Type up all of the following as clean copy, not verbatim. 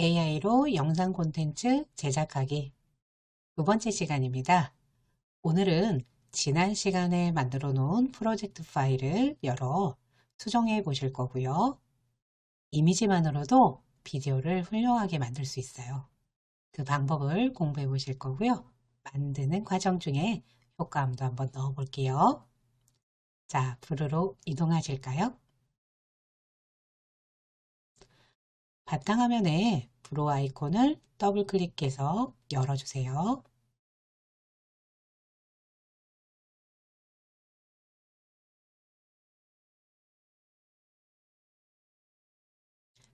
AI로 영상 콘텐츠 제작하기 두 번째 시간입니다. 오늘은 지난 시간에 만들어 놓은 프로젝트 파일을 열어 수정해 보실 거고요. 이미지만으로도 비디오를 훌륭하게 만들 수 있어요. 그 방법을 공부해 보실 거고요. 만드는 과정 중에 효과음도 한번 넣어 볼게요. 자, 부르로 이동하실까요? 바탕화면에 브로 아이콘을 더블 클릭해서 열어주세요.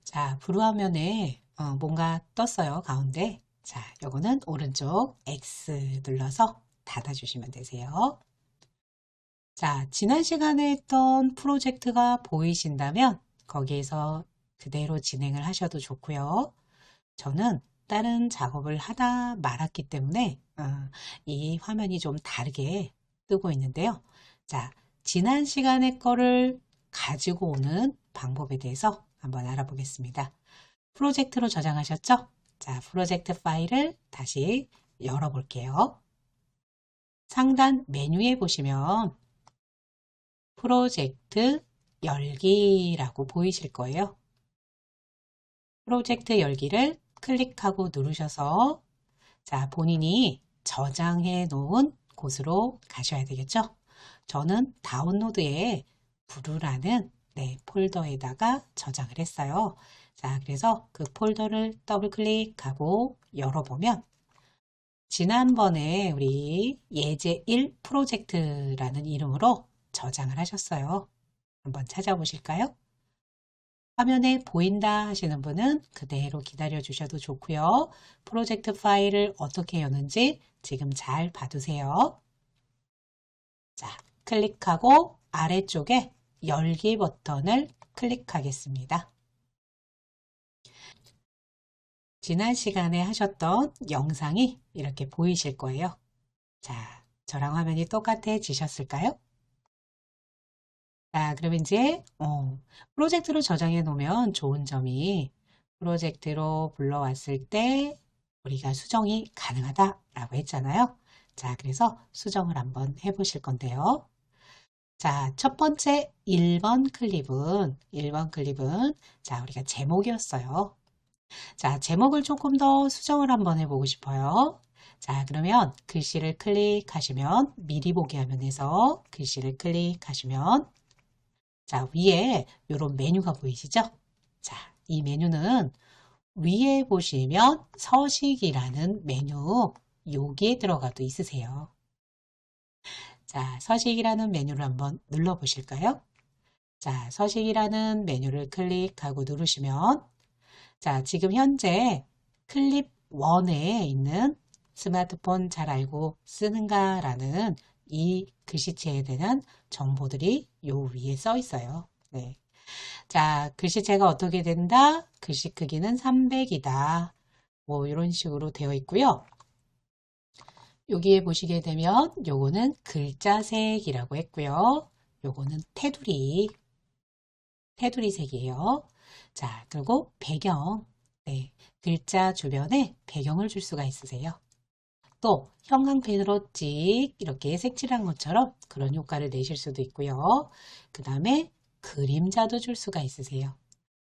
자, 브로 화면에 뭔가 떴어요, 가운데. 자, 요거는 오른쪽 X 눌러서 닫아주시면 되세요. 자, 지난 시간에 했던 프로젝트가 보이신다면 거기에서 그대로 진행을 하셔도 좋고요. 저는 다른 작업을 하다 말았기 때문에 이 화면이 좀 다르게 뜨고 있는데요. 자, 지난 시간의 거를 가지고 오는 방법에 대해서 한번 알아보겠습니다. 프로젝트로 저장하셨죠? 자, 프로젝트 파일을 다시 열어볼게요. 상단 메뉴에 보시면 프로젝트 열기라고 보이실 거예요. 프로젝트 열기를 클릭하고 누르셔서 자, 본인이 저장해 놓은 곳으로 가셔야 되겠죠? 저는 다운로드에 브루라는 폴더에다가 저장을 했어요. 자, 그래서 그 폴더를 더블 클릭하고 열어보면 지난번에 우리 예제 1 프로젝트라는 이름으로 저장을 하셨어요. 한번 찾아보실까요? 화면에 보인다 하시는 분은 그대로 기다려 주셔도 좋고요. 프로젝트 파일을 어떻게 여는지 지금 잘 봐두세요. 자, 클릭하고 아래쪽에 열기 버튼을 클릭하겠습니다. 지난 시간에 하셨던 영상이 이렇게 보이실 거예요. 자, 저랑 화면이 똑같아지셨을까요? 자, 그럼 이제 프로젝트로 저장해 놓으면 좋은 점이 프로젝트로 불러왔을 때 우리가 수정이 가능하다라고 했잖아요. 자, 그래서 수정을 한번 해보실 건데요. 자, 첫 번째 1번 클립은 자, 우리가 제목이었어요. 자, 제목을 조금 더 수정을 한번 해보고 싶어요. 자, 그러면 글씨를 클릭하시면 미리 보기 화면에서 글씨를 클릭하시면 자, 위에 이런 메뉴가 보이시죠? 자, 이 메뉴는 위에 보시면 서식이라는 메뉴 여기에 들어가도 있으세요. 자, 서식이라는 메뉴를 한번 눌러 보실까요? 자, 서식이라는 메뉴를 클릭하고 누르시면 자, 지금 현재 클립 1에 있는 스마트폰 잘 알고 쓰는가 라는 이 글씨체에 대한 정보들이 요 위에 써 있어요. 네. 자, 글씨체가 어떻게 된다? 글씨 크기는 300이다. 뭐 이런 식으로 되어 있고요. 여기에 보시게 되면 요거는 글자색이라고 했고요. 요거는 테두리 색이에요. 자, 그리고 배경. 네, 글자 주변에 배경을 줄 수가 있으세요. 또 형광펜으로 찍 이렇게 색칠한 것처럼 그런 효과를 내실 수도 있고요. 그 다음에 그림자도 줄 수가 있으세요.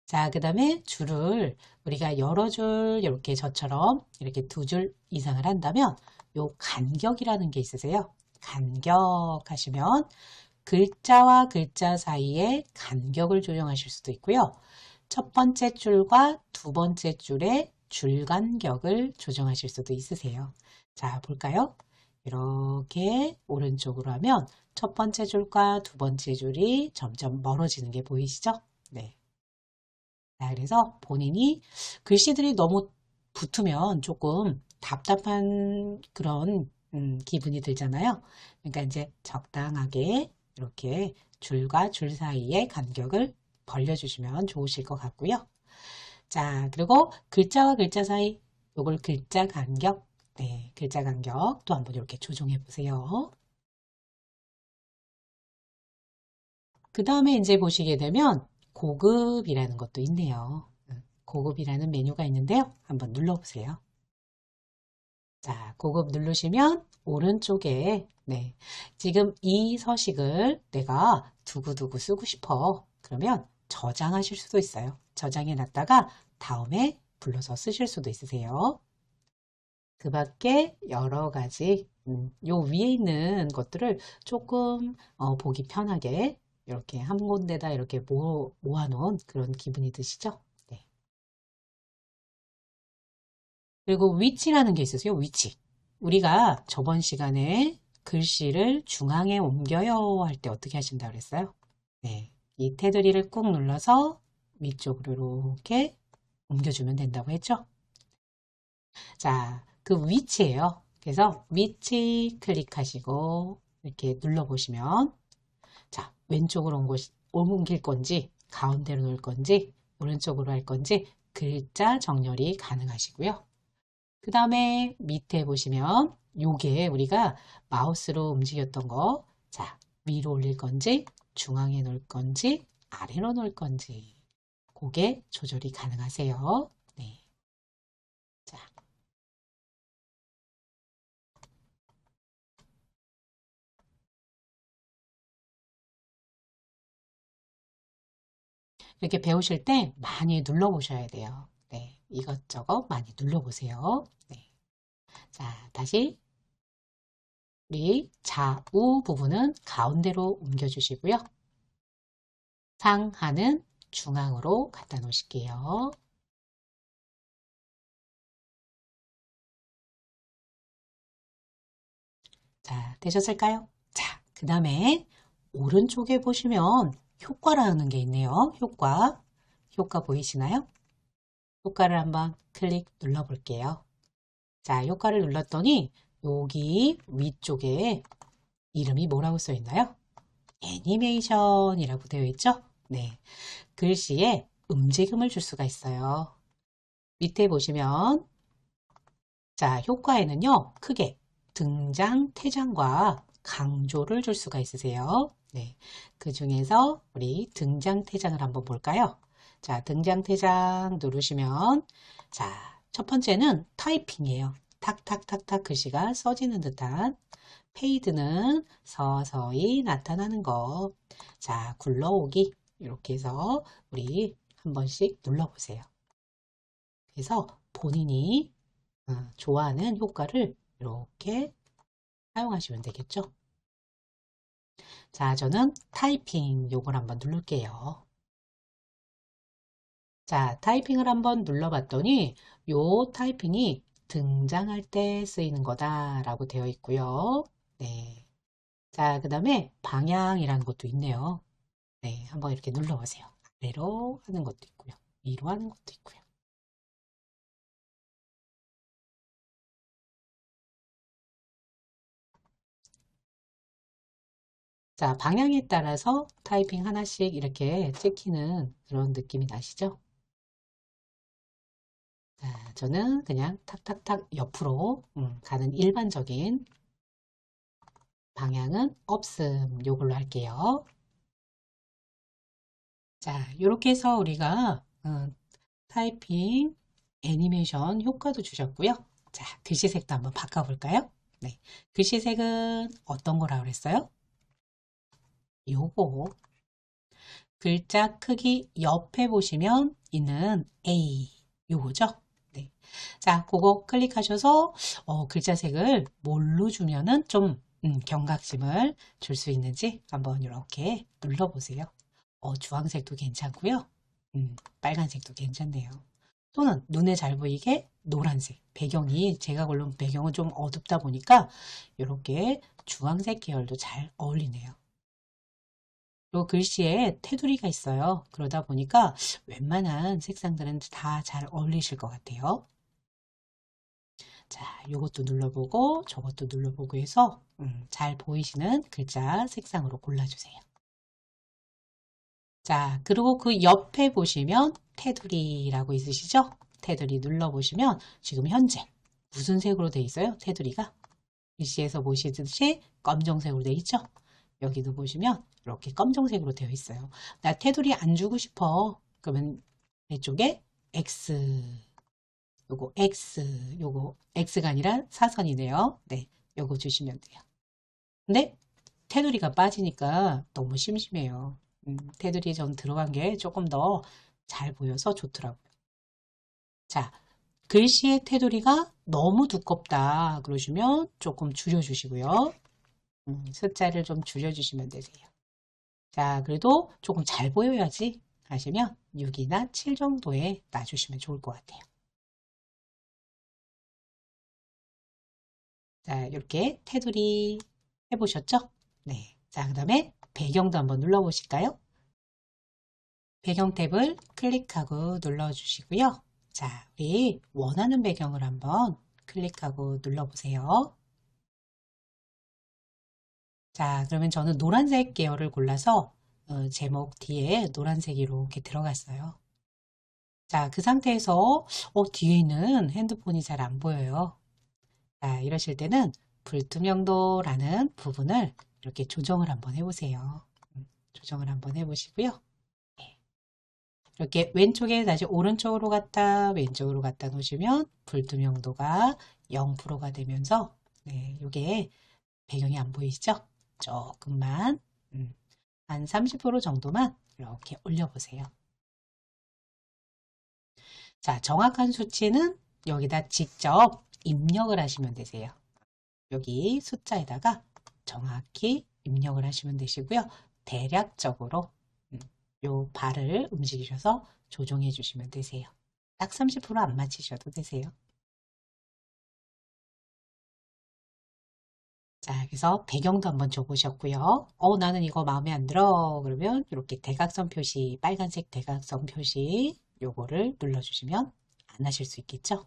자, 그 다음에 줄을 우리가 여러 줄 이렇게 저처럼 이렇게 2줄 이상을 한다면 요 간격이라는 게 있으세요. 간격 하시면 글자와 글자 사이에 간격을 조정하실 수도 있고요. 첫 번째 줄과 두 번째 줄의 줄 간격을 조정하실 수도 있으세요. 자, 볼까요? 이렇게 오른쪽으로 하면 첫 번째 줄과 두 번째 줄이 점점 멀어지는 게 보이시죠? 네. 자, 그래서 본인이 글씨들이 너무 붙으면 조금 답답한 그런 기분이 들잖아요. 그러니까 이제 적당하게 이렇게 줄과 줄 사이의 간격을 벌려주시면 좋으실 것 같고요. 자, 그리고 글자와 글자 사이, 요걸 글자 간격, 네, 글자 간격 또 한번 이렇게 조정해 보세요. 그 다음에 이제 보시게 되면 고급이라는 것도 있네요. 고급이라는 메뉴가 있는데요. 한번 눌러보세요. 자, 고급 누르시면 오른쪽에 지금 이 서식을 내가 두고두고 쓰고 싶어. 그러면 저장하실 수도 있어요. 저장해 놨다가 다음에 불러서 쓰실 수도 있으세요. 그 밖에 여러 가지 요 위에 있는 것들을 조금 보기 편하게 이렇게 한 군데다 이렇게 모아놓은 그런 기분이 드시죠? 네. 그리고 위치라는 게 있으세요. 위치. 우리가 저번 시간에 글씨를 중앙에 옮겨요 할 때 어떻게 하신다고 그랬어요? 네. 이 테두리를 꾹 눌러서 위쪽으로 이렇게 옮겨주면 된다고 했죠? 자, 그 위치예요. 그래서 위치 클릭하시고 이렇게 눌러보시면 자, 왼쪽으로 옮길 건지 가운데로 놓을 건지 오른쪽으로 할 건지 글자 정렬이 가능하시고요. 그 다음에 밑에 보시면 요게 우리가 마우스로 움직였던 거 자, 위로 올릴 건지 중앙에 놓을 건지 아래로 놓을 건지 그게 조절이 가능하세요. 네. 자, 이렇게 배우실 때 많이 눌러보셔야 돼요. 네, 이것저것 많이 눌러보세요. 네. 자, 다시 우리 좌우 부분은 가운데로 옮겨주시고요. 상하는 중앙으로 갖다 놓으실게요. 자, 되셨을까요? 자, 그 다음에 오른쪽에 보시면 효과라는 게 있네요. 효과. 효과 보이시나요? 효과를 한번 클릭 눌러 볼게요. 자, 효과를 눌렀더니 여기 위쪽에 이름이 뭐라고 써 있나요? 애니메이션이라고 되어 있죠? 네. 글씨에 움직임을 줄 수가 있어요. 밑에 보시면 자, 효과에는요. 크게 등장, 퇴장과 강조를 줄 수가 있으세요. 네. 그 중에서 우리 등장, 퇴장을 한번 볼까요? 자, 등장, 퇴장 누르시면 자, 첫 번째는 타이핑이에요. 탁탁탁탁 글씨가 써지는 듯한 페이드는 서서히 나타나는 거. 자, 굴러오기 이렇게 해서 우리 한 번씩 눌러보세요. 그래서 본인이 좋아하는 효과를 이렇게 사용하시면 되겠죠. 자, 저는 타이핑 요걸 한번 누를게요. 자, 타이핑을 한번 눌러봤더니 요 타이핑이 등장할 때 쓰이는 거다라고 되어 있고요. 네. 자, 그 다음에 방향이라는 것도 있네요. 네, 한번 이렇게 눌러보세요. 아래로 하는 것도 있고요. 위로 하는 것도 있고요. 자, 방향에 따라서 타이핑 하나씩 이렇게 찍히는 그런 느낌이 나시죠? 자, 저는 그냥 탁탁탁 옆으로 가는 일반적인 방향은 없음 요걸로 할게요. 자, 이렇게 해서 우리가 타이핑 애니메이션 효과도 주셨고요. 자, 글씨색도 한번 바꿔볼까요? 네, 글씨색은 어떤 거라고 그랬어요? 요거 글자 크기 옆에 보시면 있는 A 요거죠? 네. 자, 그거 클릭하셔서 글자색을 뭘로 주면은 좀 경각심을 줄 수 있는지 한번 이렇게 눌러보세요. 주황색도 괜찮고요. 빨간색도 괜찮네요. 또는 눈에 잘 보이게 노란색 배경이 제가 고른 배경은 좀 어둡다 보니까 이렇게 주황색 계열도 잘 어울리네요. 요 글씨에 테두리가 있어요. 그러다 보니까 웬만한 색상들은 다 잘 어울리실 것 같아요. 자, 요것도 눌러보고 저것도 눌러보고 해서 잘 보이시는 글자 색상으로 골라주세요. 자, 그리고 그 옆에 보시면 테두리라고 있으시죠? 테두리 눌러보시면 지금 현재 무슨 색으로 되어 있어요? 테두리가 글씨에서 보시듯이 검정색으로 되어 있죠? 여기도 보시면 이렇게 검정색으로 되어 있어요. 나 테두리 안 주고 싶어. 그러면 이쪽에 X, 요거 X, 요거 X가 아니라 사선이네요. 네, 요거 주시면 돼요. 근데 테두리가 빠지니까 너무 심심해요. 테두리 전 들어간 게 조금 더 잘 보여서 좋더라고요. 자, 글씨의 테두리가 너무 두껍다 그러시면 조금 줄여주시고요. 숫자를 좀 줄여주시면 되세요. 자, 그래도 조금 잘 보여야지 하시면 6이나 7 정도에 놔주시면 좋을 것 같아요. 자, 이렇게 테두리 해보셨죠? 네. 자, 그 다음에 배경도 한번 눌러보실까요? 배경 탭을 클릭하고 눌러주시고요. 자, 우리 원하는 배경을 한번 클릭하고 눌러보세요. 자, 그러면 저는 노란색 계열을 골라서 제목 뒤에 노란색이 이렇게 들어갔어요. 자, 그 상태에서 뒤에 있는 핸드폰이 잘 안 보여요. 자, 이러실 때는 불투명도라는 부분을 이렇게 조정을 한번 해보세요. 조정을 한번 해보시고요. 네. 이렇게 왼쪽에 다시 오른쪽으로 갔다 왼쪽으로 갔다 놓으시면 불투명도가 0%가 되면서 네, 이게 배경이 안 보이시죠? 조금만 한 30% 정도만 이렇게 올려보세요. 자, 정확한 수치는 여기다 직접 입력을 하시면 되세요. 여기 숫자에다가 정확히 입력을 하시면 되시고요. 대략적으로 요 발을 움직이셔서 조정해 주시면 되세요. 딱 30%안 맞추셔도 되세요. 자, 그래서 배경도 한번 줘보셨고요. 나는 이거 마음에 안 들어. 그러면 이렇게 대각선 표시, 빨간색 대각선 표시 요거를 눌러주시면 안 하실 수 있겠죠?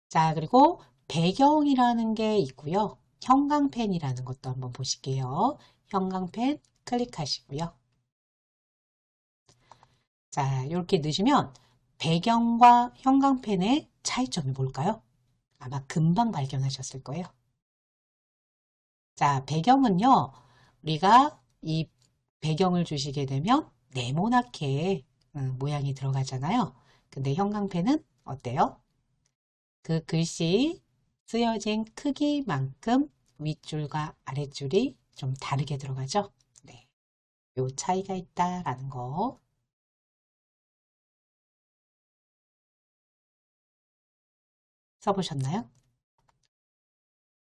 자, 그리고 배경이라는 게 있고요. 형광펜이라는 것도 한번 보실게요. 형광펜 클릭하시고요. 자, 이렇게 넣으시면 배경과 형광펜의 차이점이 뭘까요? 아마 금방 발견하셨을 거예요. 자, 배경은요. 우리가 이 배경을 주시게 되면 네모나게 모양이 들어가잖아요. 근데 형광펜은 어때요? 그 글씨 쓰여진 크기만큼 윗줄과 아랫줄이 좀 다르게 들어가죠. 네, 요 차이가 있다라는 거. 써보셨나요?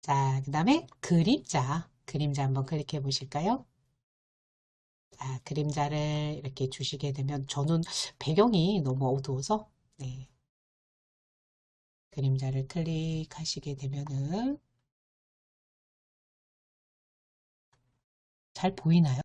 자, 그 다음에 그림자. 그림자 한번 클릭해 보실까요? 자, 그림자를 이렇게 주시게 되면 저는 배경이 너무 어두워서 네, 그림자를 클릭하시게 되면은 잘 보이나요?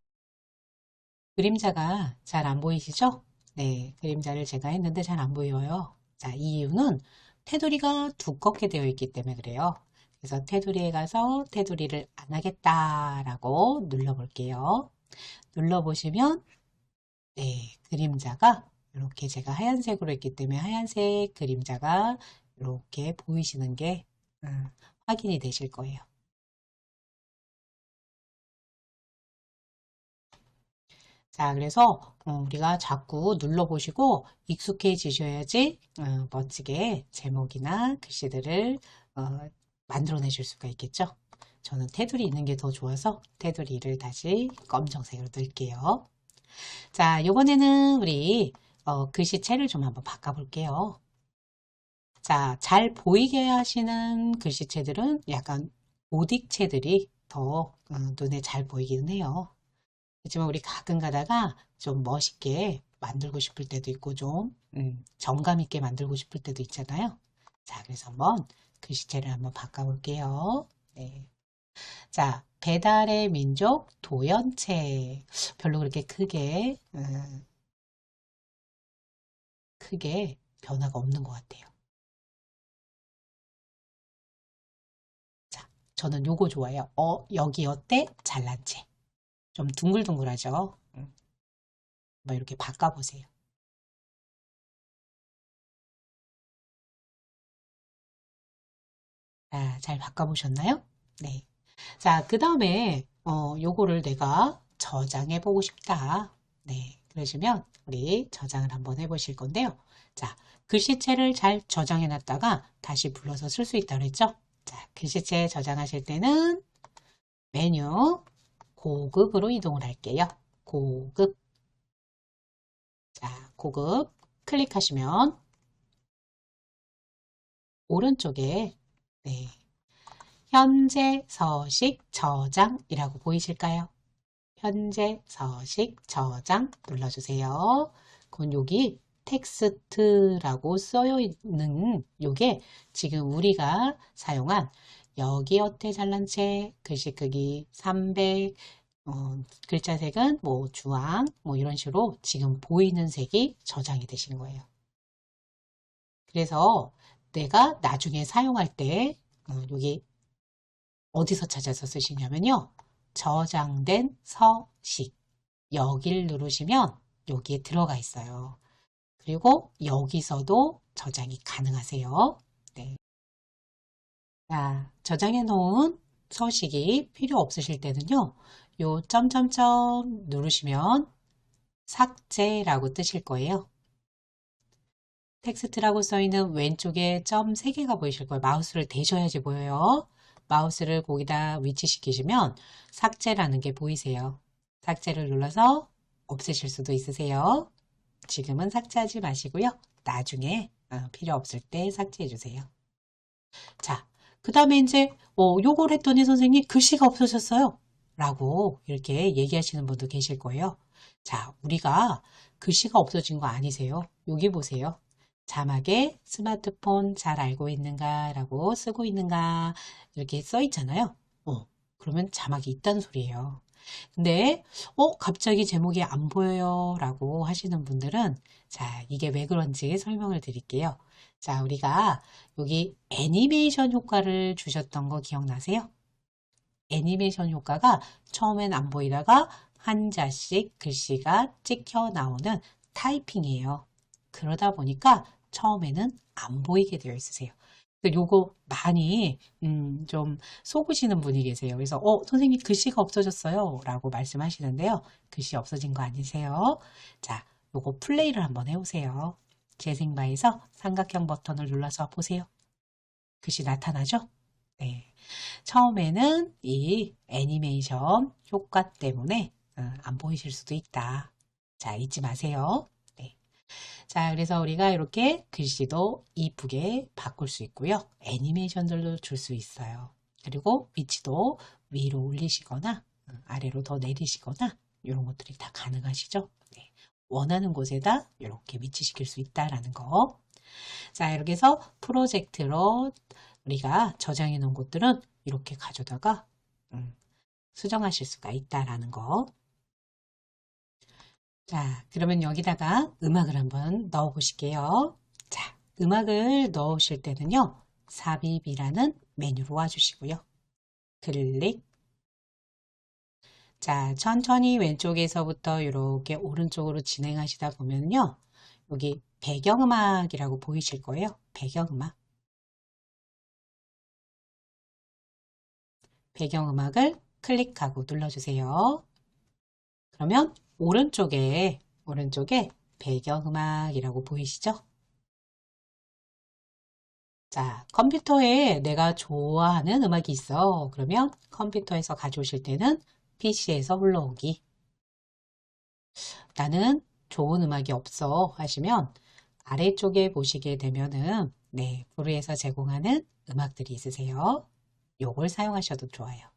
그림자가 잘 안 보이시죠? 네, 그림자를 제가 했는데 잘 안 보여요. 자, 이 이유는 테두리가 두껍게 되어 있기 때문에 그래요. 그래서 테두리에 가서 테두리를 안 하겠다라고 눌러볼게요. 눌러보시면 네, 그림자가 이렇게 제가 하얀색으로 했기 때문에 하얀색 그림자가 이렇게 보이시는 게 확인이 되실 거예요. 자, 그래서 우리가 자꾸 눌러보시고 익숙해지셔야지 멋지게 제목이나 글씨들을 만들어내실 수가 있겠죠. 저는 테두리 있는 게 더 좋아서 테두리를 다시 검정색으로 넣을게요. 자, 이번에는 우리 글씨체를 좀 한번 바꿔볼게요. 자, 잘 보이게 하시는 글씨체들은 약간 오딕체들이 더 눈에 잘 보이기는 해요. 그렇지만 우리 가끔 가다가 좀 멋있게 만들고 싶을 때도 있고 좀 정감 있게 만들고 싶을 때도 있잖아요. 자, 그래서 한번 글씨체를 한번 바꿔볼게요. 네. 자, 배달의 민족 도연체 별로 그렇게 크게 변화가 없는 것 같아요. 자, 저는 요거 좋아해요. 여기 어때? 잘난 체. 좀 둥글둥글하죠? 뭐 이렇게 바꿔보세요. 자, 잘 바꿔보셨나요? 네. 자, 그 다음에 요거를 내가 저장해 보고 싶다. 네. 그러시면 우리 저장을 한번 해보실 건데요. 자, 글씨체를 잘 저장해 놨다가 다시 불러서 쓸 수 있다고 그랬죠? 자, 글씨체 저장하실 때는 메뉴 고급으로 이동을 할게요. 고급. 자, 고급 클릭하시면 오른쪽에 네, 현재 서식 저장이라고 보이실까요? 현재 서식 저장 눌러주세요. 그럼 여기 텍스트라고 쓰여 있는 요게 지금 우리가 사용한 여기 어태 잘난 책 글씨 크기 300 글자 색은 뭐 주황 뭐 이런 식으로 지금 보이는 색이 저장이 되시는 거예요. 그래서 내가 나중에 사용할 때 여기 어디서 찾아서 쓰시냐면요. 저장된 서식 여기를 누르시면 여기에 들어가 있어요. 그리고 여기서도 저장이 가능하세요. 네. 자, 저장해 놓은 서식이 필요 없으실 때는요. 요 점점점 누르시면 삭제라고 뜨실 거예요. 텍스트라고 써있는 왼쪽에 점 3개가 보이실 거예요. 마우스를 대셔야지 보여요. 마우스를 거기다 위치시키시면 삭제라는 게 보이세요. 삭제를 눌러서 없애실 수도 있으세요. 지금은 삭제하지 마시고요. 나중에 필요 없을 때 삭제해 주세요. 자, 그 다음에 이제 요걸 했더니 선생님 글씨가 없어졌어요. 라고 이렇게 얘기하시는 분도 계실 거예요. 자, 우리가 글씨가 없어진 거 아니세요? 여기 보세요. 자막에 스마트폰 잘 알고 있는가 라고 쓰고 있는가 이렇게 써 있잖아요. 그러면 자막이 있다는 소리예요. 근데 갑자기 제목이 안 보여요 라고 하시는 분들은 자, 이게 왜 그런지 설명을 드릴게요. 자, 우리가 여기 애니메이션 효과를 주셨던 거 기억나세요? 애니메이션 효과가 처음엔 안 보이다가 한자씩 글씨가 찍혀 나오는 타이핑이에요. 그러다 보니까 처음에는 안 보이게 되어 있으세요. 요거 많이 좀 속으시는 분이 계세요. 그래서 선생님 글씨가 없어졌어요 라고 말씀하시는데요. 글씨 없어진 거 아니세요? 자, 요거 플레이를 한번 해보세요. 재생바에서 삼각형 버튼을 눌러서 보세요. 글씨 나타나죠? 네. 처음에는 이 애니메이션 효과 때문에 안 보이실 수도 있다. 자, 잊지 마세요. 네. 자, 그래서 우리가 이렇게 글씨도 이쁘게 바꿀 수 있고요. 애니메이션들도 줄 수 있어요. 그리고 위치도 위로 올리시거나 아래로 더 내리시거나 이런 것들이 다 가능하시죠. 네. 원하는 곳에다 이렇게 위치시킬 수 있다라는 거. 자, 이렇게 해서 프로젝트로 우리가 저장해 놓은 것들은 이렇게 가져다가 수정하실 수가 있다라는 거. 자, 그러면 여기다가 음악을 한번 넣어 보실게요. 자, 음악을 넣으실 때는요. 삽입이라는 메뉴로 와주시고요. 클릭. 자, 천천히 왼쪽에서부터 이렇게 오른쪽으로 진행하시다 보면요. 여기 배경음악이라고 보이실 거예요. 배경음악. 배경음악을 클릭하고 눌러주세요. 그러면 오른쪽에 배경음악이라고 보이시죠? 자, 컴퓨터에 내가 좋아하는 음악이 있어. 그러면 컴퓨터에서 가져오실 때는 PC에서 불러오기. 나는 좋은 음악이 없어 하시면 아래쪽에 보시게 되면은 네, 브루에서 제공하는 음악들이 있으세요. 요걸 사용하셔도 좋아요.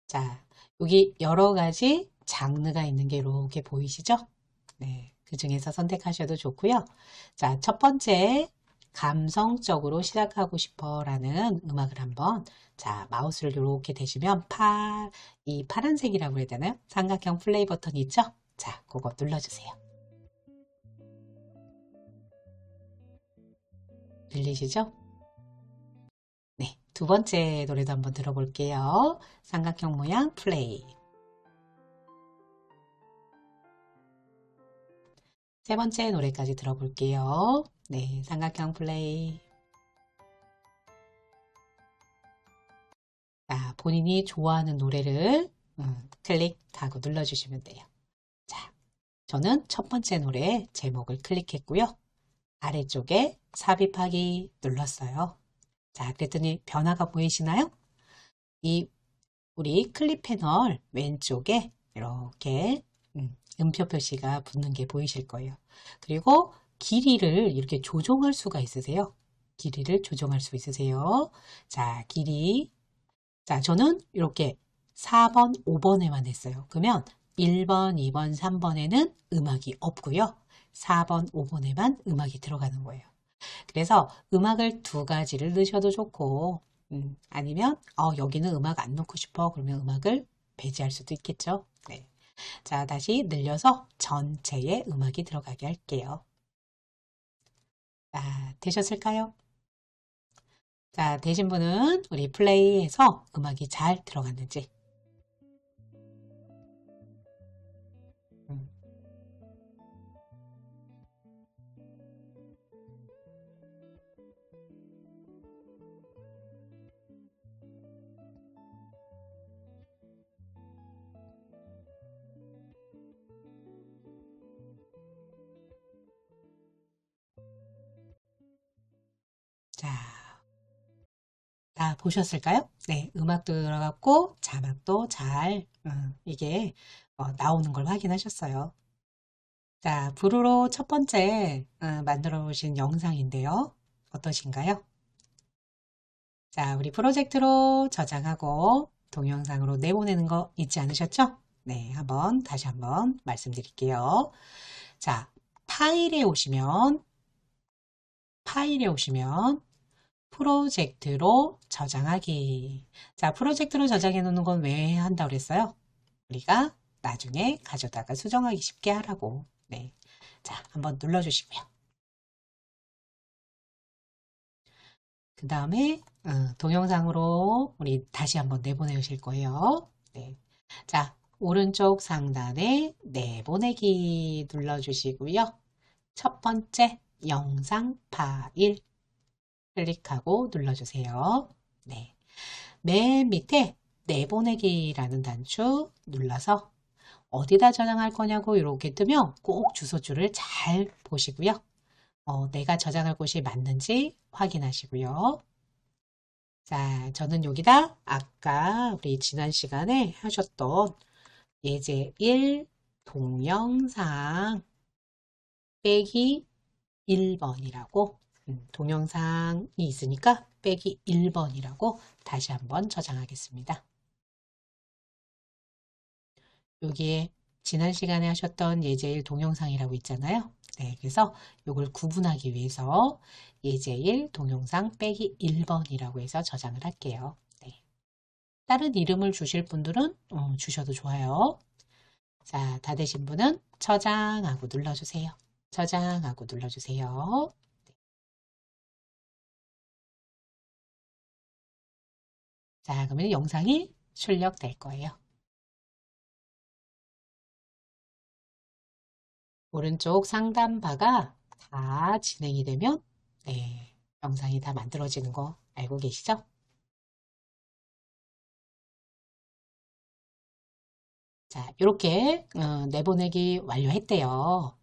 자, 여기 여러 가지 장르가 있는 게 이렇게 보이시죠? 네, 그 중에서 선택하셔도 좋고요. 자, 첫 번째 감성적으로 시작하고 싶어 라는 음악을 한번 자, 마우스를 이렇게 대시면 이 파란색이라고 해야 되나요? 삼각형 플레이 버튼이 있죠? 자, 그거 눌러주세요. 들리시죠? 네, 두 번째 노래도 한번 들어볼게요. 삼각형 모양 플레이. 세 번째 노래까지 들어볼게요. 네, 삼각형 플레이. 자, 본인이 좋아하는 노래를 클릭하고 눌러주시면 돼요. 자, 저는 첫 번째 노래 제목을 클릭했고요. 아래쪽에 삽입하기 눌렀어요. 자, 그랬더니 변화가 보이시나요? 이 우리 클립 패널 왼쪽에 이렇게 음표 표시가 붙는 게 보이실 거예요. 그리고 길이를 이렇게 조정할 수가 있으세요. 길이를 조정할 수 있으세요. 자, 길이. 자, 저는 이렇게 4번, 5번에만 했어요. 그러면 1번, 2번, 3번에는 음악이 없고요. 4번, 5번에만 음악이 들어가는 거예요. 그래서 음악을 두 가지를 넣으셔도 좋고, 아니면 여기는 음악 안 넣고 싶어. 그러면 음악을 배제할 수도 있겠죠. 네. 자, 다시 늘려서 전체에 음악이 들어가게 할게요. 자, 되셨을까요? 자, 되신 분은 우리 플레이에서 음악이 잘 들어갔는지. 음. 자, 다 보셨을까요? 네, 음악도 들어갔고 자막도 잘 이게 나오는 걸 확인하셨어요. 자, 브루로 첫 번째 만들어 보신 영상인데요. 어떠신가요? 자, 우리 프로젝트로 저장하고 동영상으로 내보내는 거 잊지 않으셨죠? 네, 다시 한번 말씀드릴게요. 자, 파일에 오시면 프로젝트로 저장하기. 자, 프로젝트로 저장해 놓는 건 왜 한다고 그랬어요? 우리가 나중에 가져다가 수정하기 쉽게 하라고. 네. 자, 한번 눌러주시고요. 그 다음에 동영상으로 우리 다시 한번 내보내실 거예요. 네. 자, 오른쪽 상단에 내보내기 눌러주시고요. 첫 번째 영상 파일 클릭하고 눌러주세요. 네. 맨 밑에 내보내기라는 단추 눌러서 어디다 저장할 거냐고 이렇게 뜨면 꼭 주소줄을 잘 보시고요. 내가 저장할 곳이 맞는지 확인하시고요. 자, 저는 여기다 아까 우리 지난 시간에 하셨던 예제 1 동영상 빼기 1번이라고 동영상이 있으니까 빼기 1번이라고 다시 한번 저장하겠습니다. 여기에 지난 시간에 하셨던 예제1 동영상이라고 있잖아요. 네, 그래서 이걸 구분하기 위해서 예제1 동영상 빼기 1번이라고 해서 저장을 할게요. 네. 다른 이름을 주실 분들은 주셔도 좋아요. 자, 다 되신 분은 저장하고 눌러주세요. 저장하고 눌러주세요. 자, 그러면 영상이 출력될 거예요. 오른쪽 상단 바가 다 진행이 되면 네, 영상이 다 만들어지는 거 알고 계시죠? 자, 이렇게 내보내기 완료했대요.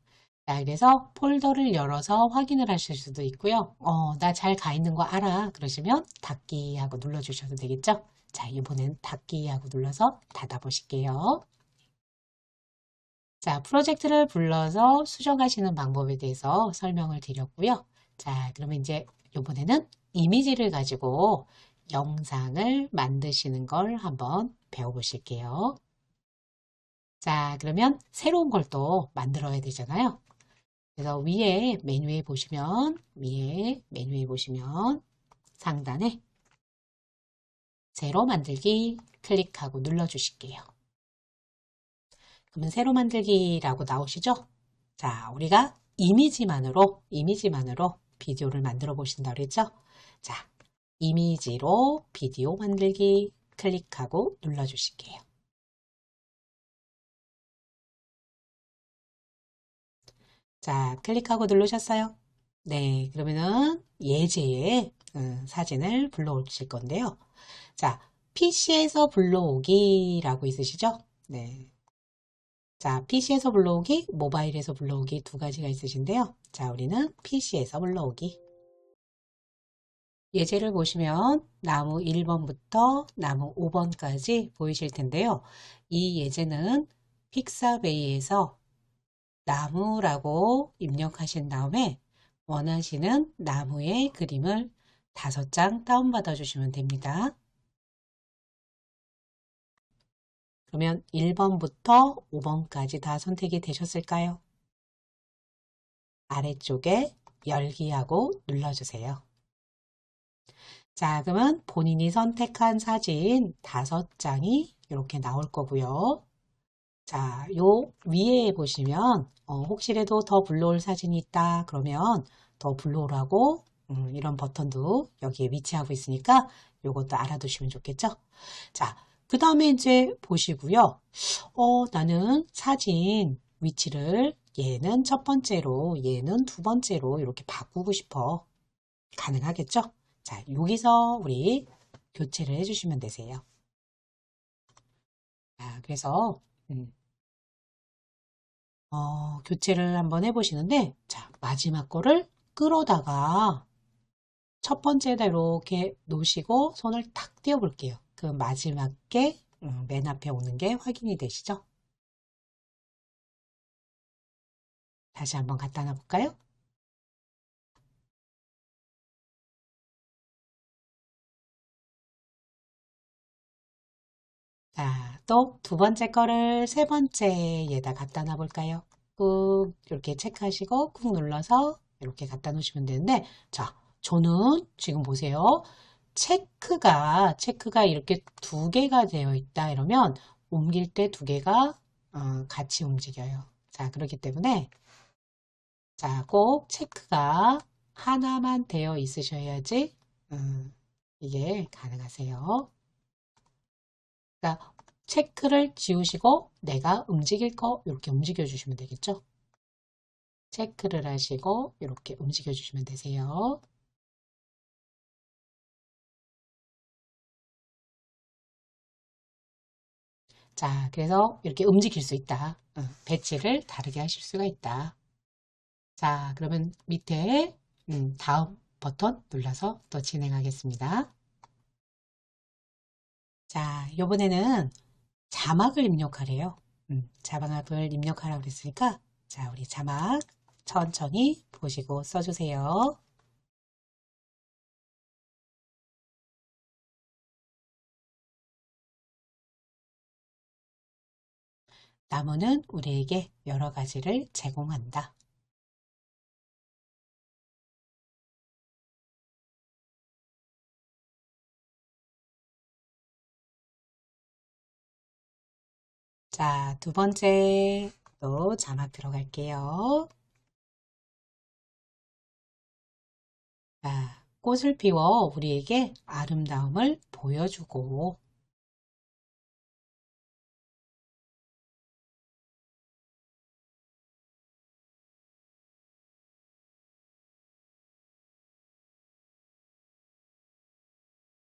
자, 그래서 폴더를 열어서 확인을 하실 수도 있고요. 나 잘 가 있는 거 알아. 그러시면 닫기 하고 눌러주셔도 되겠죠? 자, 이번엔 닫기 하고 눌러서 닫아보실게요. 자, 프로젝트를 불러서 수정하시는 방법에 대해서 설명을 드렸고요. 자, 그러면 이제 이번에는 이미지를 가지고 영상을 만드시는 걸 한번 배워보실게요. 자, 그러면 새로운 걸 또 만들어야 되잖아요. 그래서 위에 메뉴에 보시면 상단에 새로 만들기 클릭하고 눌러주실게요. 그러면 새로 만들기라고 나오시죠? 자, 우리가 이미지만으로 비디오를 만들어 보신다 그랬죠? 자, 이미지로 비디오 만들기 클릭하고 눌러주실게요. 자, 클릭하고 누르셨어요? 네, 그러면은 예제의 사진을 불러오실 건데요. 자, PC에서 불러오기라고 있으시죠? 네. 자, PC에서 불러오기, 모바일에서 불러오기 두 가지가 있으신데요. 자, 우리는 PC에서 불러오기. 예제를 보시면 나무 1번부터 나무 5번까지 보이실 텐데요. 이 예제는 픽사베이에서 나무라고 입력하신 다음에 원하시는 나무의 그림을 5장 다운받아 주시면 됩니다. 그러면 1번부터 5번까지 다 선택이 되셨을까요? 아래쪽에 열기하고 눌러주세요. 자, 그러면 본인이 선택한 사진 5장이 이렇게 나올 거고요. 자, 요 위에 보시면 혹시라도 더 불러올 사진이 있다 그러면 더 불러오라고 이런 버튼도 여기에 위치하고 있으니까 요것도 알아두시면 좋겠죠? 자, 그 다음에 이제 보시고요. 나는 사진 위치를 얘는 첫 번째로, 얘는 두 번째로 이렇게 바꾸고 싶어. 가능하겠죠? 자, 여기서 우리 교체를 해주시면 되세요. 자, 그래서 교체를 한번 해보시는데, 자, 마지막 거를 끌어다가 첫 번째에다 이렇게 놓으시고 손을 탁 띄워 볼게요. 그 마지막 게 맨 앞에 오는 게 확인이 되시죠? 다시 한번 갖다 놔 볼까요? 자, 또 두 번째 거를 세 번째에다 갖다 놔 볼까요? 꾹 이렇게 체크하시고 꾹 눌러서 이렇게 갖다 놓으시면 되는데, 자, 저는 지금 보세요. 체크가 이렇게 두 개가 되어 있다 이러면 옮길 때 두 개가 같이 움직여요. 자, 그렇기 때문에 자, 꼭 체크가 하나만 되어 있으셔야지 이게 가능하세요. 그러니까 체크를 지우시고 내가 움직일 거 이렇게 움직여 주시면 되겠죠? 체크를 하시고 이렇게 움직여 주시면 되세요. 자, 그래서 이렇게 움직일 수 있다. 배치를 다르게 하실 수가 있다. 자, 그러면 밑에 다음 버튼 눌러서 또 진행하겠습니다. 자, 이번에는 자막을 입력하래요. 자막을 입력하라고 그랬으니까 자, 우리 자막 천천히 보시고 써주세요. 나무는 우리에게 여러 가지를 제공한다. 자, 두 번째 또 자막 들어갈게요. 자, 꽃을 피워 우리에게 아름다움을 보여주고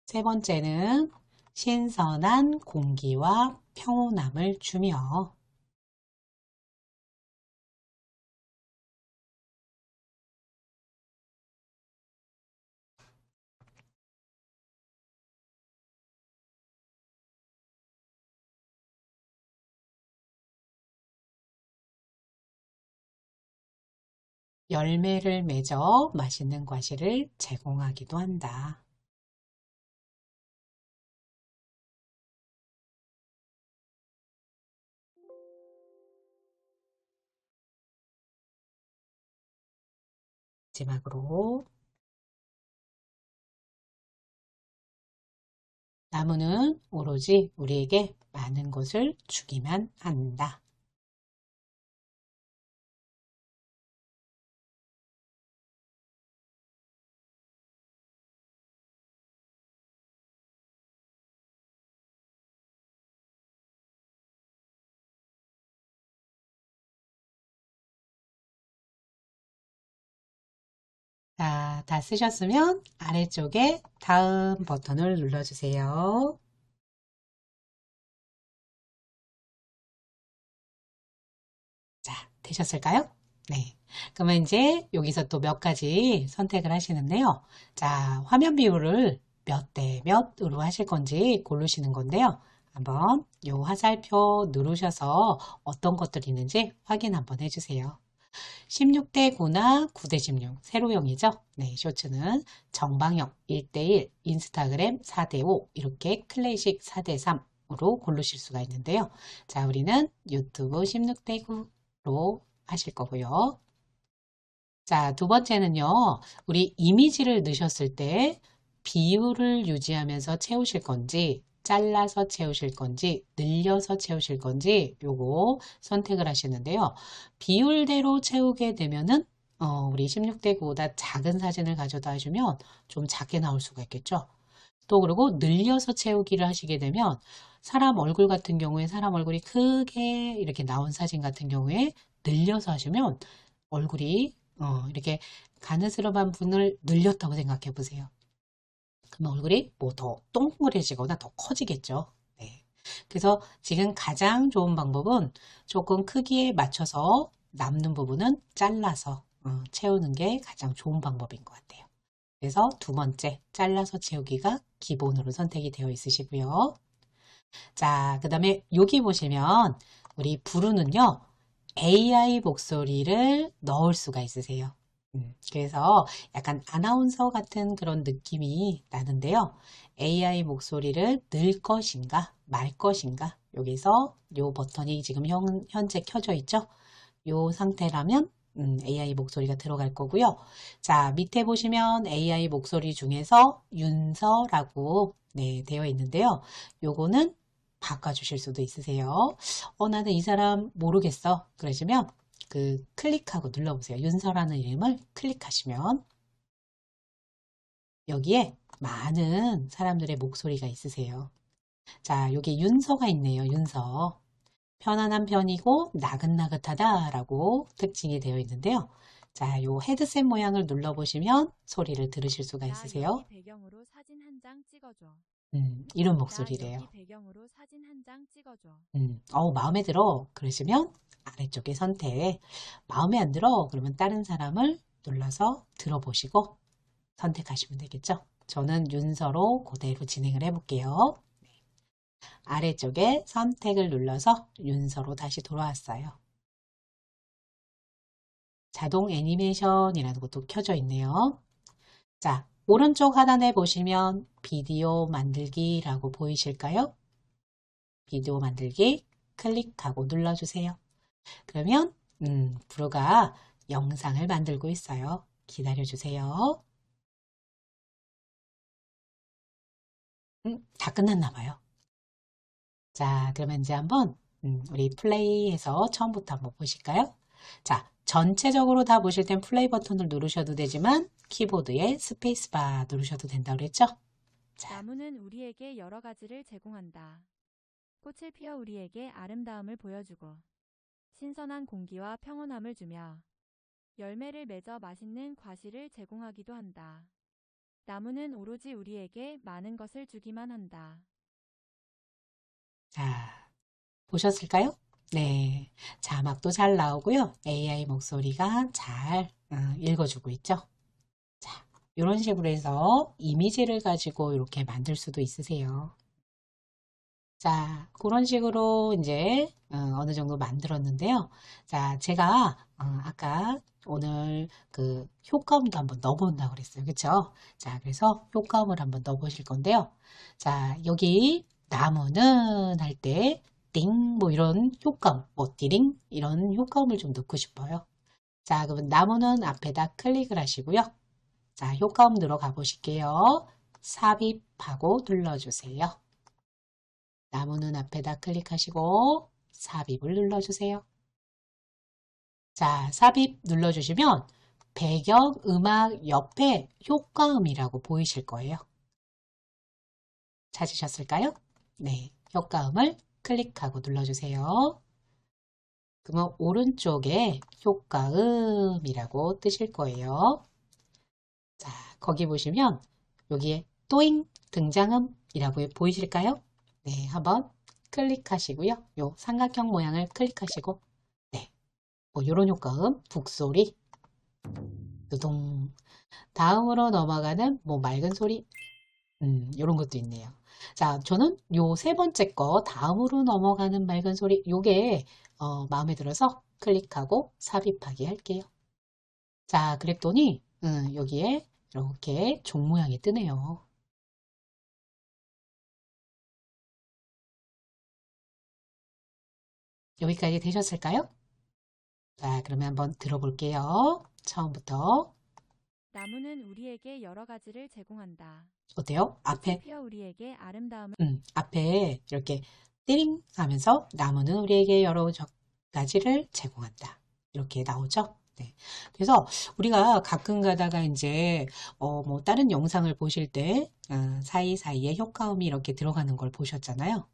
세 번째는 신선한 공기와 평온함을 주며 열매를 맺어 맛있는 과실을 제공하기도 한다. 마지막으로 나무는 오로지 우리에게 많은 것을 주기만 한다. 자, 다 쓰셨으면 아래쪽에 다음 버튼을 눌러주세요. 되셨을까요? 네. 그러면 이제 여기서 또 몇 가지 선택을 하시는데요. 자, 화면 비율을 몇 대 몇으로 하실 건지 고르시는 건데요. 한번 요 화살표 누르셔서 어떤 것들이 있는지 확인 한번 해주세요. 16대 9나 9대 16, 세로형이죠. 네, 쇼츠는 정방형 1대1, 인스타그램 4대 5, 이렇게 클래식 4대 3으로 고르실 수가 있는데요. 자, 우리는 유튜브 16대 9로 하실 거고요. 자, 두 번째는요, 우리 이미지를 넣으셨을 때 비율을 유지하면서 채우실 건지, 잘라서 채우실 건지, 늘려서 채우실 건지, 요거 선택을 하시는데요. 비율대로 채우게 되면은, 우리 16대 9보다 작은 사진을 가져다 주면 좀 작게 나올 수가 있겠죠. 또 그리고 늘려서 채우기를 하시게 되면 사람 얼굴 같은 경우에 사람 얼굴이 크게 이렇게 나온 사진 같은 경우에 늘려서 하시면 얼굴이 이렇게 가느스름한 분을 늘렸다고 생각해 보세요. 그러면 얼굴이 뭐 더 동그래지거나 더 커지겠죠. 네. 그래서 지금 가장 좋은 방법은 조금 크기에 맞춰서 남는 부분은 잘라서 채우는 게 가장 좋은 방법인 것 같아요. 그래서 두 번째, 잘라서 채우기가 기본으로 선택이 되어 있으시고요. 자, 그 다음에 여기 보시면 우리 부르는요, AI 목소리를 넣을 수가 있으세요. 그래서 약간 아나운서 같은 그런 느낌이 나는데요. AI 목소리를 넣을 것인가, 말 것인가, 여기서 요 버튼이 지금 현재 켜져 있죠. 요 상태라면 AI 목소리가 들어갈 거고요. 자, 밑에 보시면 AI 목소리 중에서 윤서라고 네, 되어 있는데요. 요거는 바꿔주실 수도 있으세요. 나는 이 사람 모르겠어. 그러시면 그 클릭하고 눌러보세요. 윤서라는 이름을 클릭하시면 여기에 많은 사람들의 목소리가 있으세요. 자, 여기 윤서가 있네요. 윤서. 편안한 편이고 나긋나긋하다라고 특징이 되어 있는데요. 자, 요 헤드셋 모양을 눌러보시면 소리를 들으실 수가 있으세요. 나 여기 배경으로 사진 한 장 찍어줘. 이런 나 목소리래요. 여기 배경으로 사진 한 장 찍어줘. 마음에 들어. 그러시면 아래쪽에 선택. 마음에 안 들어. 그러면 다른 사람을 눌러서 들어보시고 선택하시면 되겠죠. 저는 윤서로 그대로 진행을 해볼게요. 아래쪽에 선택을 눌러서 윤서로 다시 돌아왔어요. 자동 애니메이션이라는 것도 켜져 있네요. 자, 오른쪽 하단에 보시면 비디오 만들기라고 보이실까요? 비디오 만들기 클릭하고 눌러주세요. 그러면 브루가 영상을 만들고 있어요. 기다려주세요. 다 끝났나 봐요. 자, 그러면 이제 한번 우리 플레이해서 처음부터 한번 보실까요? 자, 전체적으로 다 보실 땐 플레이 버튼을 누르셔도 되지만 키보드에 스페이스바 누르셔도 된다고 그랬죠? 자, 나무는 우리에게 여러 가지를 제공한다. 꽃을 피워 우리에게 아름다움을 보여주고 신선한 공기와 평온함을 주며 열매를 맺어 맛있는 과실을 제공하기도 한다. 나무는 오로지 우리에게 많은 것을 주기만 한다. 자, 보셨을까요? 네. 자막도 잘 나오고요. AI 목소리가 잘 읽어주고 있죠? 자, 이런 식으로 해서 이미지를 가지고 이렇게 만들 수도 있으세요. 자, 그런 식으로 이제 어느 정도 만들었는데요. 자, 제가 아까 오늘 그 효과음도 한번 넣어본다고 그랬어요. 그쵸? 자, 그래서 효과음을 한번 넣어보실 건데요. 자, 여기 나무는 할 때 띵, 뭐 이런 효과음, 뭐 띠링 이런 효과음을 좀 넣고 싶어요. 자, 그러면 나무는 앞에다 클릭을 하시고요. 자, 효과음 들어가 보실게요. 삽입하고 눌러주세요. 나무는 앞에다 클릭하시고 삽입을 눌러주세요. 자, 삽입 눌러주시면 배경 음악 옆에 효과음이라고 보이실 거예요. 찾으셨을까요? 네, 효과음을 클릭하고 눌러주세요. 그러면 오른쪽에 효과음이라고 뜨실 거예요. 자, 거기 보시면 여기에 또잉 등장음이라고 보이실까요? 네, 한번 클릭하시고요. 요 삼각형 모양을 클릭하시고 네, 뭐 이런 효과음, 북소리, 두동. 다음으로 넘어가는 뭐 맑은 소리, 이런 것도 있네요. 자, 저는 요 세 번째 거 다음으로 넘어가는 맑은 소리, 요게 마음에 들어서 클릭하고 삽입하기 할게요. 자, 그랬더니 여기에 이렇게 종 모양이 뜨네요. 여기까지 되셨을까요? 자, 그러면 한번 들어볼게요. 처음부터. 나무는 우리에게 여러 가지를 제공한다. 어때요? 꽃이 앞에, 피어 우리에게 아름다움을 앞에 이렇게 띠링 하면서 나무는 우리에게 여러 가지를 제공한다. 이렇게 나오죠? 네. 그래서 우리가 가끔 가다가 이제, 뭐 다른 영상을 보실 때, 사이사이에 효과음이 이렇게 들어가는 걸 보셨잖아요.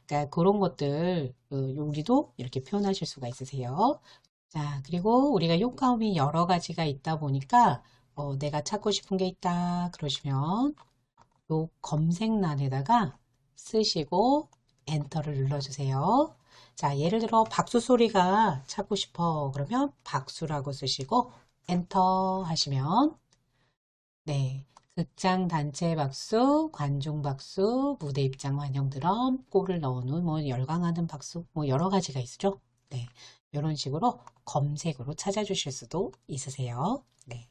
그러니까 그런 것들, 우리도 이렇게 표현하실 수가 있으세요. 자, 그리고 우리가 효과음이 여러 가지가 있다 보니까 내가 찾고 싶은 게 있다 그러시면 요 검색란에다가 쓰시고 엔터를 눌러주세요. 자, 예를 들어 박수 소리가 찾고 싶어 그러면 박수라고 쓰시고 엔터 하시면 네, 극장 단체 박수, 관중 박수, 무대 입장 환영 드럼, 골을 넣어놓은 뭐 열광하는 박수, 뭐 여러 가지가 있죠. 네, 이런 식으로 검색으로 찾아주실 수도 있으세요. 네,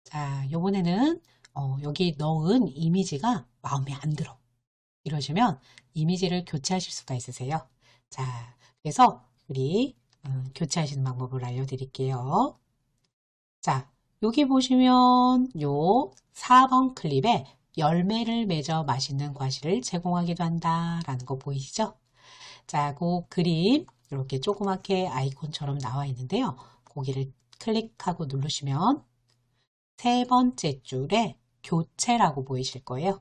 자, 요번에는 여기 넣은 이미지가 마음에 안 들어. 이러시면 이미지를 교체하실 수가 있으세요. 자, 그래서 우리 교체하시는 방법을 알려드릴게요. 자, 여기 보시면 요 4번 클립에 열매를 맺어 맛있는 과실을 제공하기도 한다라는 거 보이시죠? 자, 그 그림 이렇게 조그맣게 아이콘처럼 나와 있는데요. 거기를 클릭하고 누르시면 세 번째 줄에 교체라고 보이실 거예요.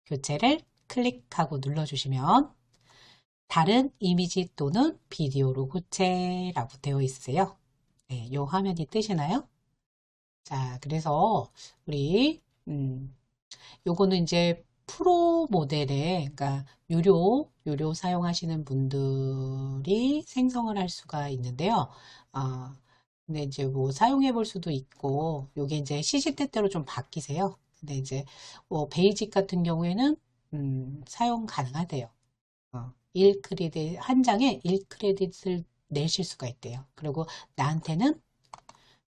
교체를 클릭하고 눌러주시면 다른 이미지 또는 비디오로 교체라고 되어 있으세요. 네, 요 화면이 뜨시나요? 자, 그래서 우리 요거는 이제 프로 모델에 그러니까 유료 사용하시는 분들이 생성을 할 수가 있는데요. 아, 근데 이제 뭐 사용해 볼 수도 있고 요게 이제 시시때때로 좀 바뀌세요. 근데 이제 뭐 베이직 같은 경우에는 사용 가능하대요. 1크레딧 한 장에 1크레딧을 내실 수가 있대요. 그리고 나한테는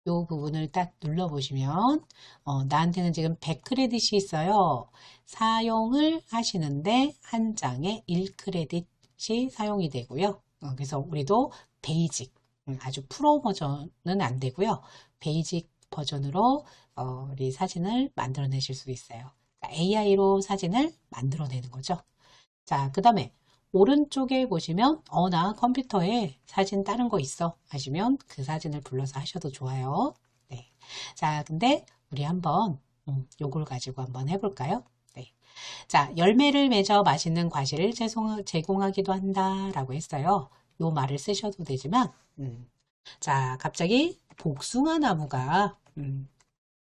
이 부분을 딱 눌러보시면 나한테는 지금 100크레딧이 있어요. 사용을 하시는데 한 장에 1크레딧이 사용이 되고요. 그래서 우리도 베이직, 아주 프로 버전은 안 되고요. 베이직 버전으로 우리 사진을 만들어내실 수 있어요. AI로 사진을 만들어내는 거죠. 자, 그 다음에 오른쪽에 보시면 나 컴퓨터에 사진 다른 거 있어 하시면 그 사진을 불러서 하셔도 좋아요. 네. 자, 근데 우리 한번 요걸 가지고 한번 해볼까요? 네. 자, 열매를 맺어 맛있는 과실을 제공하기도 한다라고 했어요. 요 말을 쓰셔도 되지만 자, 갑자기 복숭아 나무가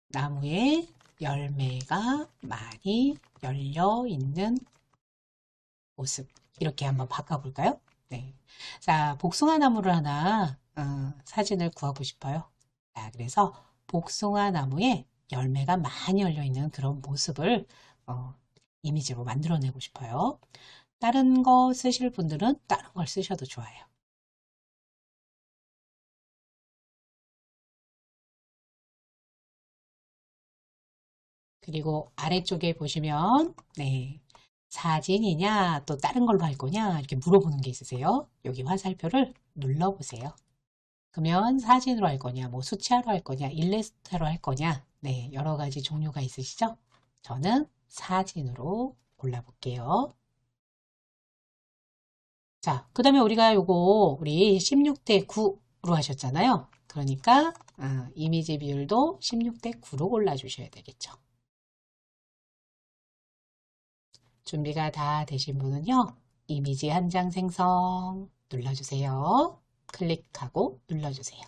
나무에 열매가 많이 열려 있는 모습 이렇게 한번 바꿔볼까요? 네. 자, 복숭아 나무를 하나 사진을 구하고 싶어요. 자, 그래서 복숭아 나무에 열매가 많이 열려 있는 그런 모습을 이미지로 만들어내고 싶어요. 다른 거 쓰실 분들은 다른 걸 쓰셔도 좋아요. 그리고 아래쪽에 보시면 네, 사진이냐 또 다른 걸로 할 거냐 이렇게 물어보는 게 있으세요. 여기 화살표를 눌러보세요. 그러면 사진으로 할 거냐, 뭐 수치화로 할 거냐, 일러스트로 할 거냐, 네, 여러 가지 종류가 있으시죠? 저는 사진으로 골라볼게요. 자, 그 다음에 우리가 요거, 우리 16대 9로 하셨잖아요. 그러니까, 이미지 비율도 16대 9로 골라주셔야 되겠죠. 준비가 다 되신 분은요, 이미지 한 장 생성 눌러주세요. 클릭하고 눌러주세요.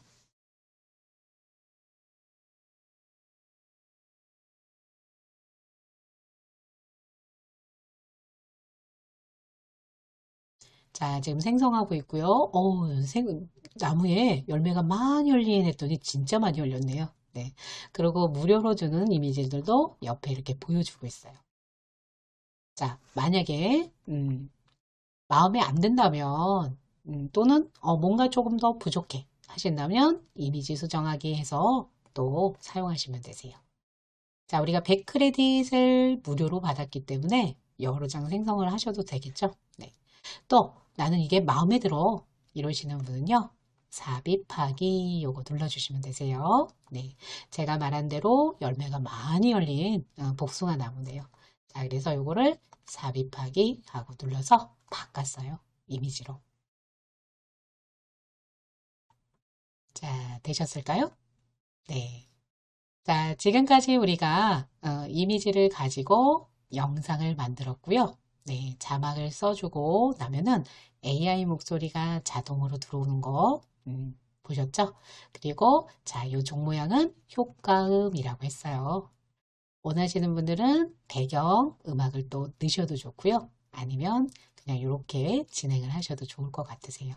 자, 지금 생성하고 있고요. 나무에 열매가 많이 열리긴 했더니 진짜 많이 열렸네요. 네. 그리고 무료로 주는 이미지들도 옆에 이렇게 보여주고 있어요. 자, 만약에, 마음에 안 든다면, 또는, 뭔가 조금 더 부족해 하신다면, 이미지 수정하기 해서 또 사용하시면 되세요. 자, 우리가 100크레딧을 무료로 받았기 때문에 여러 장 생성을 하셔도 되겠죠? 네. 또 나는 이게 마음에 들어 이러시는 분은요. 삽입하기 요거 눌러주시면 되세요. 네, 제가 말한 대로 열매가 많이 열린 복숭아 나무네요. 자, 그래서 요거를 삽입하기 하고 눌러서 바꿨어요. 이미지로. 자, 되셨을까요? 네. 자, 지금까지 우리가 이미지를 가지고 영상을 만들었고요. 네, 자막을 써주고 나면은 AI 목소리가 자동으로 들어오는 거 보셨죠? 그리고 자, 요 종 모양은 효과음이라고 했어요. 원하시는 분들은 배경 음악을 또 넣으셔도 좋고요. 아니면 그냥 이렇게 진행을 하셔도 좋을 것 같으세요.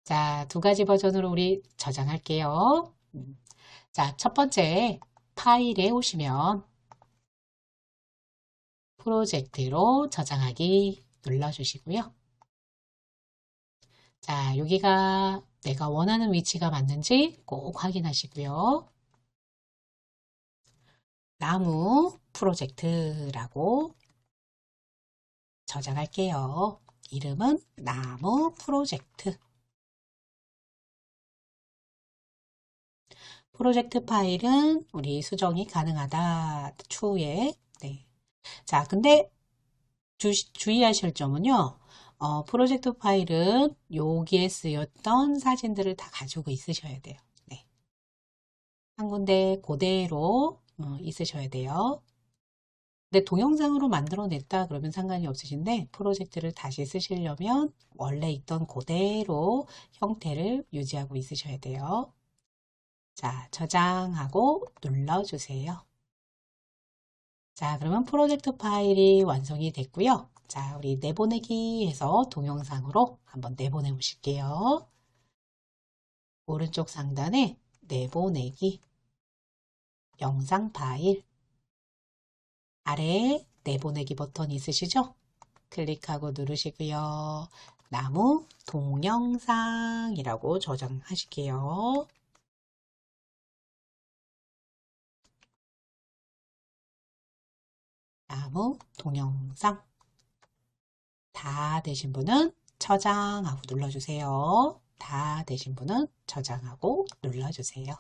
자, 두 가지 버전으로 우리 저장할게요. 자, 첫 번째 파일에 오시면 프로젝트로 저장하기 눌러주시고요. 자, 여기가 내가 원하는 위치가 맞는지 꼭 확인하시고요. 나무 프로젝트라고 저장할게요. 이름은 나무 프로젝트. 프로젝트 파일은 우리 수정이 가능하다. 추후에. 네. 자, 근데 주의하실 점은요. 프로젝트 파일은 여기에 쓰였던 사진들을 다 가지고 있으셔야 돼요. 네. 한 군데 그대로 있으셔야 돼요. 근데 동영상으로 만들어냈다 그러면 상관이 없으신데 프로젝트를 다시 쓰시려면 원래 있던 그대로 형태를 유지하고 있으셔야 돼요. 자, 저장하고 눌러주세요. 자, 그러면 프로젝트 파일이 완성이 됐고요. 자, 우리 내보내기 해서 동영상으로 한번 내보내 보실게요. 오른쪽 상단에 내보내기, 영상 파일, 아래에 내보내기 버튼 있으시죠? 클릭하고 누르시고요. 나무 동영상이라고 저장하실게요. 나무 동영상 다 되신 분은 저장하고 눌러주세요. 다 되신 분은 저장하고 눌러주세요.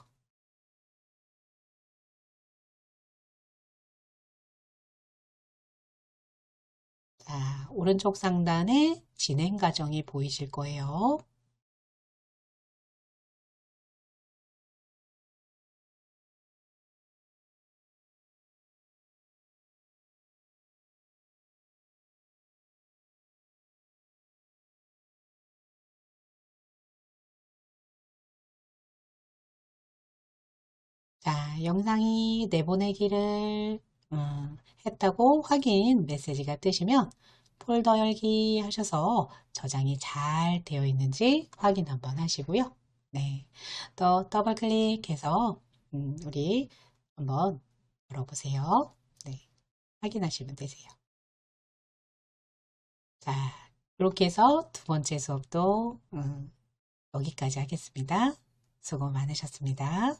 자, 오른쪽 상단에 진행 과정이 보이실 거예요. 자, 영상이 내보내기를 했다고 확인 메시지가 뜨시면 폴더 열기 하셔서 저장이 잘 되어 있는지 확인 한번 하시고요. 네, 또 더블 클릭해서 우리 한번 열어보세요. 네, 확인하시면 되세요. 자, 이렇게 해서 두 번째 수업도 여기까지 하겠습니다. 수고 많으셨습니다.